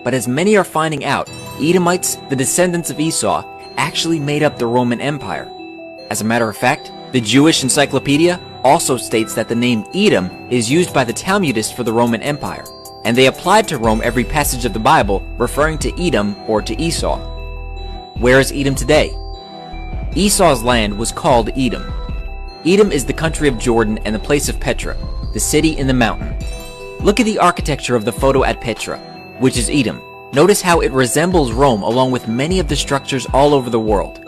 But as many are finding out, Edomites, the descendants of Esau, actually made up the Roman Empire. As a matter of fact, the Jewish Encyclopedia also states that the name Edom is used by the Talmudists for the Roman Empire, and they applied to Rome every passage of the Bible referring to Edom or to Esau. Where is Edom today? Esau's land was called Edom. Edom is the country of Jordan and the place of Petra, the city in the mountain. Look at the architecture of the photo at Petra, which is Edom. Notice how it resembles Rome along with many of the structures all over the world.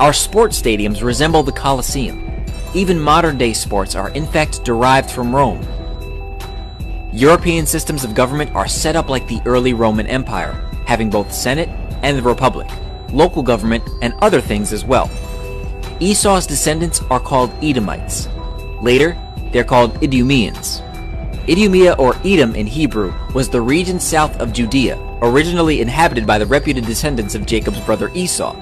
Our sports stadiums resemble the Colosseum. Even modern-day sports are in fact derived from Rome. European systems of government are set up like the early Roman Empire, having both Senate and the Republic, local government, and other things as well. Esau's descendants are called Edomites. Later, they're called Idumeans. Idumea or Edom in Hebrew was the region south of Judea, originally inhabited by the reputed descendants of Jacob's brother Esau.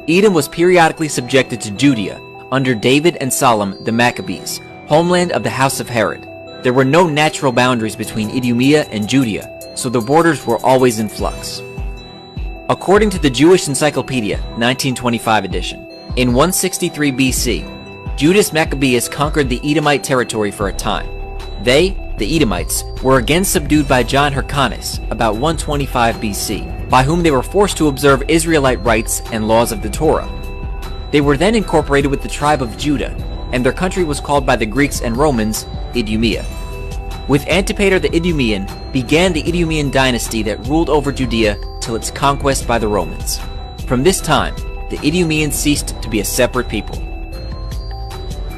Edom was periodically subjected to Judea under David and Solomon the Maccabees, homeland of the house of Herod. There were no natural boundaries between Idumea and Judea, so the borders were always in flux. According to the Jewish Encyclopedia, 1925 edition, in 163 BC, Judas Maccabeus conquered the Edomite territory for a time. They, the Edomites, were again subdued by John Hyrcanus about 125 BC, by whom they were forced to observe Israelite rites and laws of the Torah. They were then incorporated with the tribe of Judah, and their country was called by the Greeks and Romans Idumea. With Antipater the Idumean began the Idumean dynasty that ruled over Judea till its conquest by the Romans. From this time, the Idumeans ceased to be a separate people.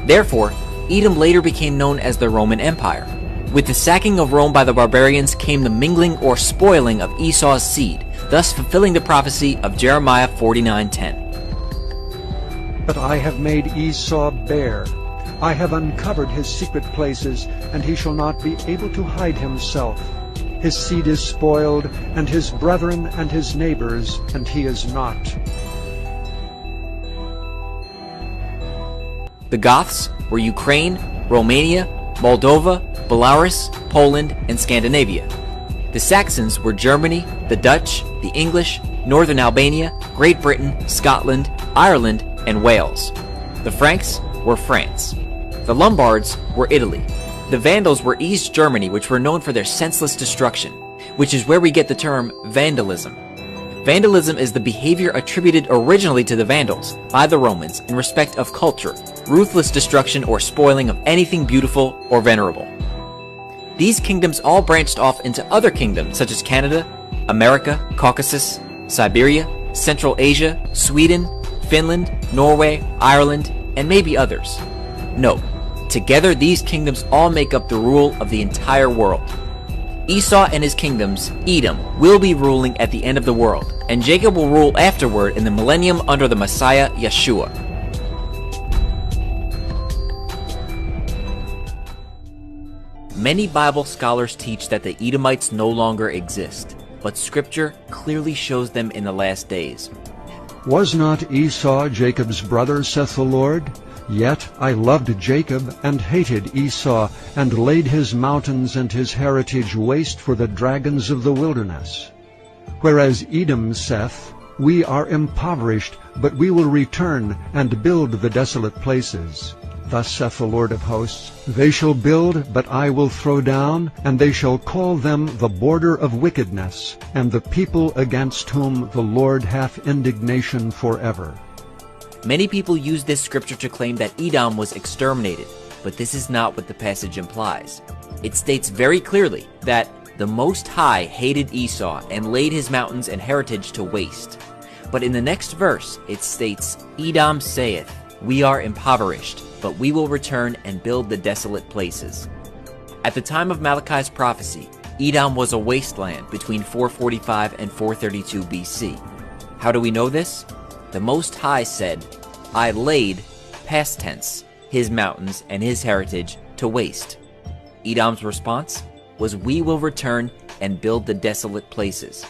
Therefore, Edom later became known as the Roman Empire. With the sacking of Rome by the barbarians came the mingling or spoiling of Esau's seed, thus fulfilling the prophecy of Jeremiah 49:10. But I have made Esau bare. I have uncovered his secret places, and he shall not be able to hide himself. His seed is spoiled, and his brethren and his neighbors, and he is not. The Goths were Ukraine, Romania, Moldova, Belarus, Poland, and Scandinavia. The Saxons were Germany, the Dutch, the English, Northern Albania, Great Britain, Scotland, Ireland, and Wales. The Franks were France. The Lombards were Italy. The Vandals were East Germany, which were known for their senseless destruction, which is where we get the term vandalism. Vandalism is the behavior attributed originally to the Vandals by the Romans in respect of culture, ruthless destruction or spoiling of anything beautiful or venerable. These kingdoms all branched off into other kingdoms such as Canada, America, Caucasus, Siberia, Central Asia, Sweden, Finland, Norway, Ireland, and maybe others. No, together these kingdoms all make up the rule of the entire world. Esau and his kingdoms, Edom, will be ruling at the end of the world, and Jacob will rule afterward in the millennium under the Messiah, Yeshua. Many Bible scholars teach that the Edomites no longer exist, but Scripture clearly shows them in the last days. Was not Esau Jacob's brother, saith the Lord? Yet I loved Jacob, and hated Esau, and laid his mountains and his heritage waste for the dragons of the wilderness. Whereas Edom saith, We are impoverished, but we will return, and build the desolate places. Thus saith the Lord of hosts, They shall build, but I will throw down, and they shall call them the border of wickedness, and the people against whom the Lord hath indignation forever. Many people use this scripture to claim that Edom was exterminated, but this is not what the passage implies. It states very clearly that the Most High hated Esau and laid his mountains and heritage to waste. But in the next verse, it states, Edom saith, We are impoverished, but we will return and build the desolate places. At the time of Malachi's prophecy, Edom was a wasteland between 445 and 432 BC. How do we know this? The Most High said, I laid, past tense, his mountains and his heritage to waste. Edom's response was, We will return and build the desolate places.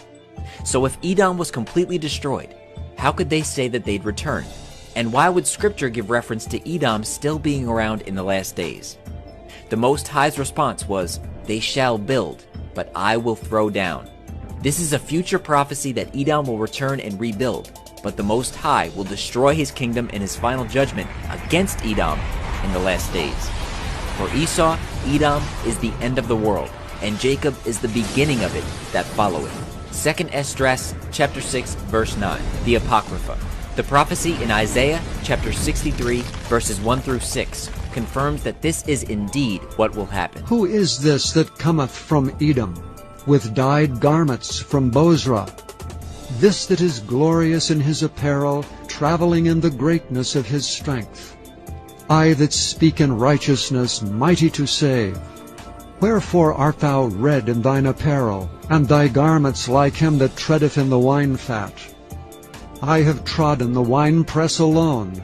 So if Edom was completely destroyed, how could they say that they'd return? And why would Scripture give reference to Edom still being around in the last days? The Most High's response was, "They shall build, but I will throw down." This is a future prophecy that Edom will return and rebuild, but the Most High will destroy his kingdom in his final judgment against Edom in the last days. For Esau, Edom is the end of the world, and Jacob is the beginning of it that followeth. 2 Esdras chapter 6 verse 9, the Apocrypha. The prophecy in Isaiah chapter 63 verses 1 through 6 confirms that this is indeed what will happen. Who is this that cometh from Edom, with dyed garments from Bozrah? This that is glorious in his apparel, traveling in the greatness of his strength. I that speak in righteousness, mighty to save. Wherefore art thou red in thine apparel, and thy garments like him that treadeth in the wine-fat? I have trodden the winepress alone,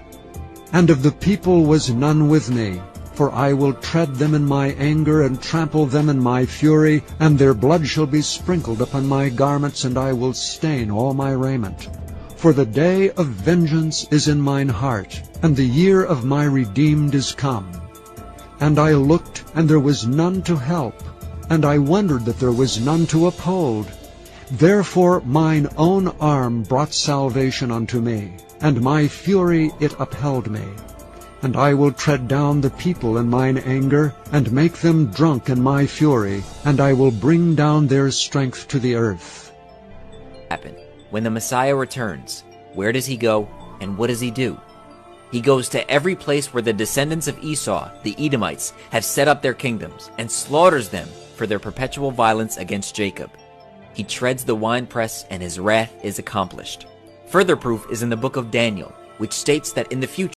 and of the people was none with me. For I will tread them in my anger, and trample them in my fury, and their blood shall be sprinkled upon my garments, and I will stain all my raiment. For the day of vengeance is in mine heart, and the year of my redeemed is come. And I looked, and there was none to help, and I wondered that there was none to uphold. Therefore mine own arm brought salvation unto me, and my fury it upheld me. And I will tread down the people in mine anger, and make them drunk in my fury, and I will bring down their strength to the earth. When the Messiah returns, where does he go, and what does he do? He goes to every place where the descendants of Esau, the Edomites, have set up their kingdoms, and slaughters them for their perpetual violence against Jacob. He treads the winepress, and his wrath is accomplished. Further proof is in the book of Daniel, which states that in the future